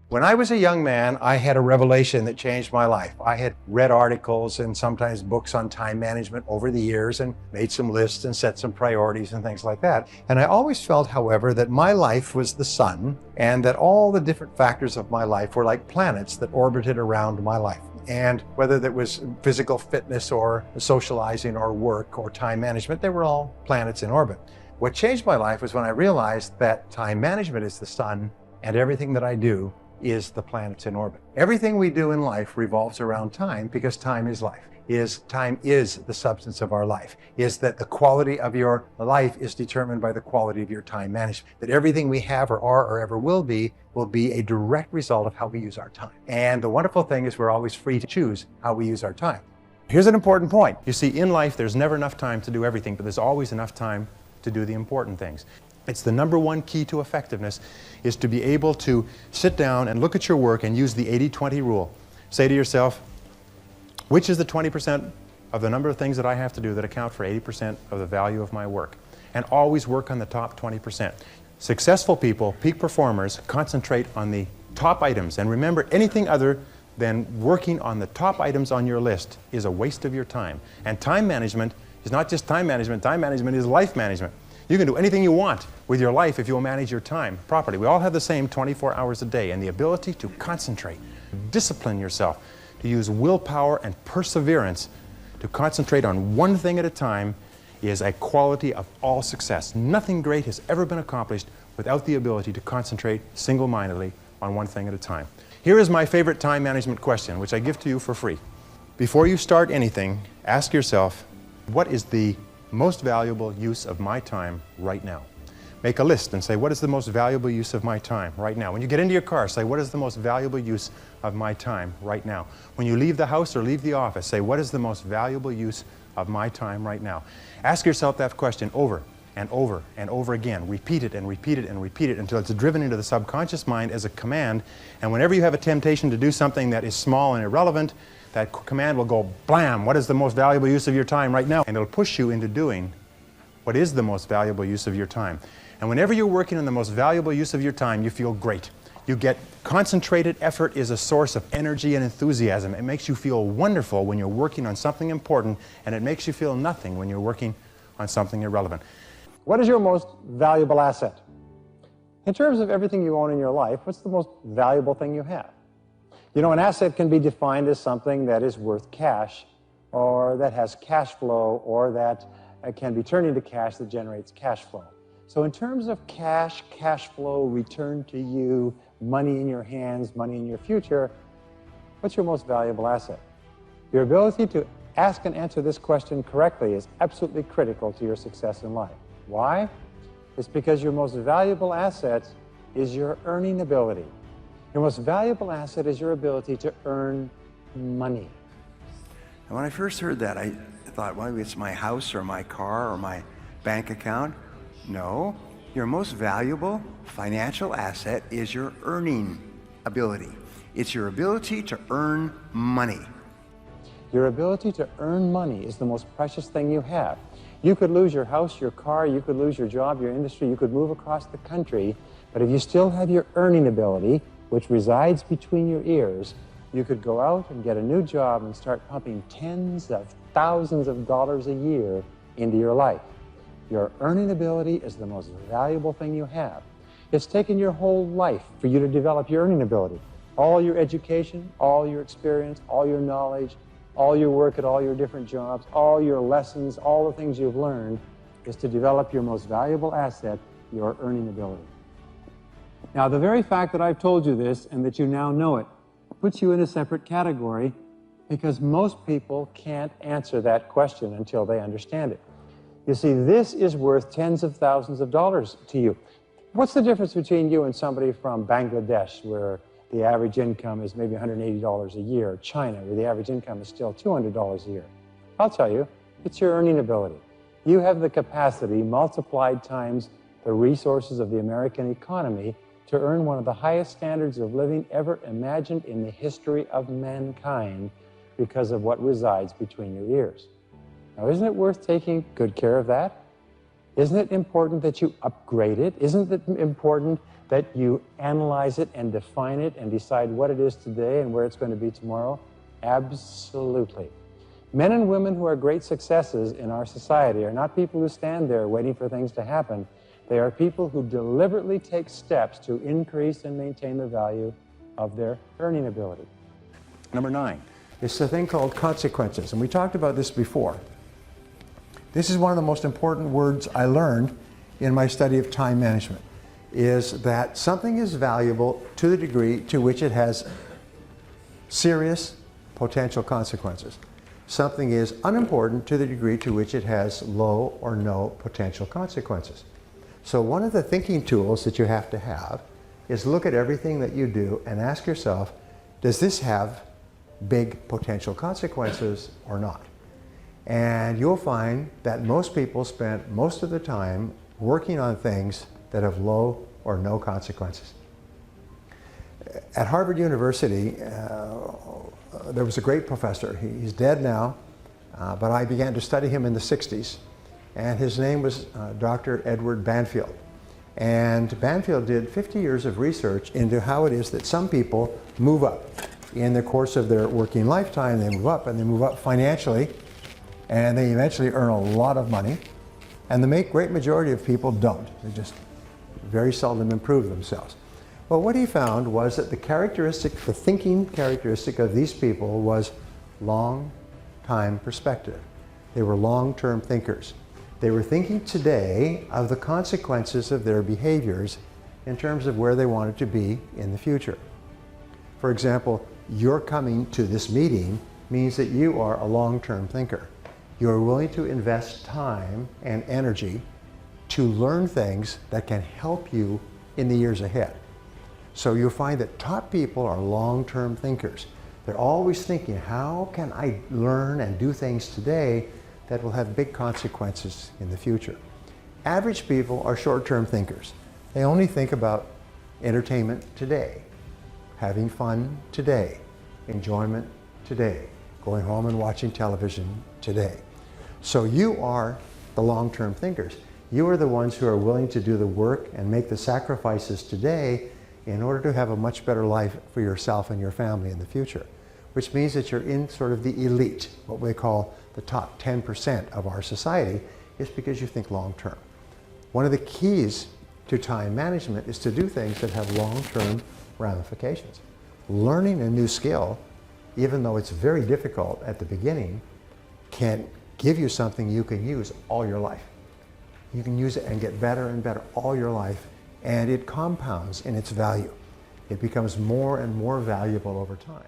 When I was a young man, I had a revelation that changed my life. I had read articles and sometimes books on time management over the years and made some lists and set some priorities and things like that. And I always felt, however, that my life was the sun and that all the different factors of my life were like planets that orbited around my life. And whether that was physical fitness or socializing or work or time management, they were all planets in orbit. What changed my life was when I realized that time management is the sun and everything that I do is the planets in orbit. Everything we do in life revolves around time because time is life. Time is the substance of our life. Is that the quality of your life is determined by the quality of your time management. That everything we have or are or ever will be a direct result of how we use our time. And the wonderful thing is we're always free to choose how we use our time. Here's an important point. You see, in life, there's never enough time to do everything, but there's always enough time to do the important things. It's the number one key to effectiveness is to be able to sit down and look at your work and use the 80-20 rule. Say to yourself, which is the 20% of the number of things that I have to do that account for 80% of the value of my work? And always work on the top 20%. Successful people, peak performers, concentrate on the top items. And remember, anything other than working on the top items on your list is a waste of your time. And time management is not just time management is life management. You can do anything you want with your life if you'll manage your time properly. We all have the same 24 hours a day, and the ability to concentrate, discipline yourself, to use willpower and perseverance to concentrate on one thing at a time is a quality of all success. Nothing great has ever been accomplished without the ability to concentrate single-mindedly on one thing at a time. Here is my favorite time management question, which I give to you for free. Before you start anything, ask yourself, what is the most valuable use of my time right now? Make a list and say, what is the most valuable use of my time right now? When you get into your car, say, what is the most valuable use of my time right now? When you leave the house or leave the office, say, what is the most valuable use of my time right now? Ask yourself that question over and over and over again. Repeat it and repeat it and repeat it until it's driven into the subconscious mind as a command. And whenever you have a temptation to do something that is small and irrelevant, that command will go, blam, what is the most valuable use of your time right now? And it'll push you into doing what is the most valuable use of your time. And whenever you're working on the most valuable use of your time, you feel great. You get concentrated effort is a source of energy and enthusiasm. It makes you feel wonderful when you're working on something important, and it makes you feel nothing when you're working on something irrelevant. What is your most valuable asset? In terms of everything you own in your life, what's the most valuable thing you have? You know, an asset can be defined as something that is worth cash, or that has cash flow, or that can be turned into cash that generates cash flow. So in terms of cash, cash flow, return to you, money in your hands, money in your future, what's your most valuable asset? Your ability to ask and answer this question correctly is absolutely critical to your success in life. Why? It's because your most valuable asset is your earning ability. Your most valuable asset is your ability to earn money. And when I first heard that, I thought, well, it's my house or my car or my bank account. No, your most valuable financial asset is your earning ability. It's your ability to earn money. Your ability to earn money is the most precious thing you have. You could lose your house, your car, you could lose your job, your industry, you could move across the country, but if you still have your earning ability, which resides between your ears, you could go out and get a new job and start pumping tens of thousands of dollars a year into your life. Your earning ability is the most valuable thing you have. It's taken your whole life for you to develop your earning ability. All your education, all your experience, all your knowledge, all your work at all your different jobs, all your lessons, all the things you've learned is to develop your most valuable asset, your earning ability. Now, the very fact that I've told you this and that you now know it puts you in a separate category because most people can't answer that question until they understand it. You see, this is worth tens of thousands of dollars to you. What's the difference between you and somebody from Bangladesh, where the average income is maybe $180 a year, or China, where the average income is still $200 a year? I'll tell you, it's your earning ability. You have the capacity, multiplied times the resources of the American economy, to earn one of the highest standards of living ever imagined in the history of mankind because of what resides between your ears. Now, isn't it worth taking good care of that? Isn't it important that you upgrade it? Isn't it important that you analyze it and define it and decide what it is today and where it's going to be tomorrow? Absolutely. Men and women who are great successes in our society are not people who stand there waiting for things to happen. They are people who deliberately take steps to increase and maintain the value of their earning ability. Number 9, it's the thing called consequences, and we talked about this before. This is one of the most important words I learned in my study of time management, is that something is valuable to the degree to which it has serious potential consequences. Something is unimportant to the degree to which it has low or no potential consequences. So one of the thinking tools that you have to have is look at everything that you do and ask yourself, does this have big potential consequences or not? And you'll find that most people spend most of the time working on things that have low or no consequences. At Harvard University, there was a great professor. He's dead now, but I began to study him in the 60s. And his name was Dr. Edward Banfield. And Banfield did 50 years of research into how it is that some people move up. In the course of their working lifetime, they move up, and they move up financially, and they eventually earn a lot of money. And the great majority of people don't. They just very seldom improve themselves. Well, what he found was that the thinking characteristic of these people was long-time perspective. They were long-term thinkers. They were thinking today of the consequences of their behaviors in terms of where they wanted to be in the future. For example, your coming to this meeting means that you are a long-term thinker. You are willing to invest time and energy to learn things that can help you in the years ahead. So you'll find that top people are long-term thinkers. They're always thinking, how can I learn and do things today that will have big consequences in the future? Average people are short-term thinkers. They only think about entertainment today, having fun today, enjoyment today, going home and watching television today. So you are the long-term thinkers. You are the ones who are willing to do the work and make the sacrifices today in order to have a much better life for yourself and your family in the future, which means that you're in sort of the elite, what we call the top 10% of our society, is because you think long-term. One of the keys to time management is to do things that have long-term ramifications. Learning a new skill, even though it's very difficult at the beginning, can give you something you can use all your life. You can use it and get better and better all your life, and it compounds in its value. It becomes more and more valuable over time.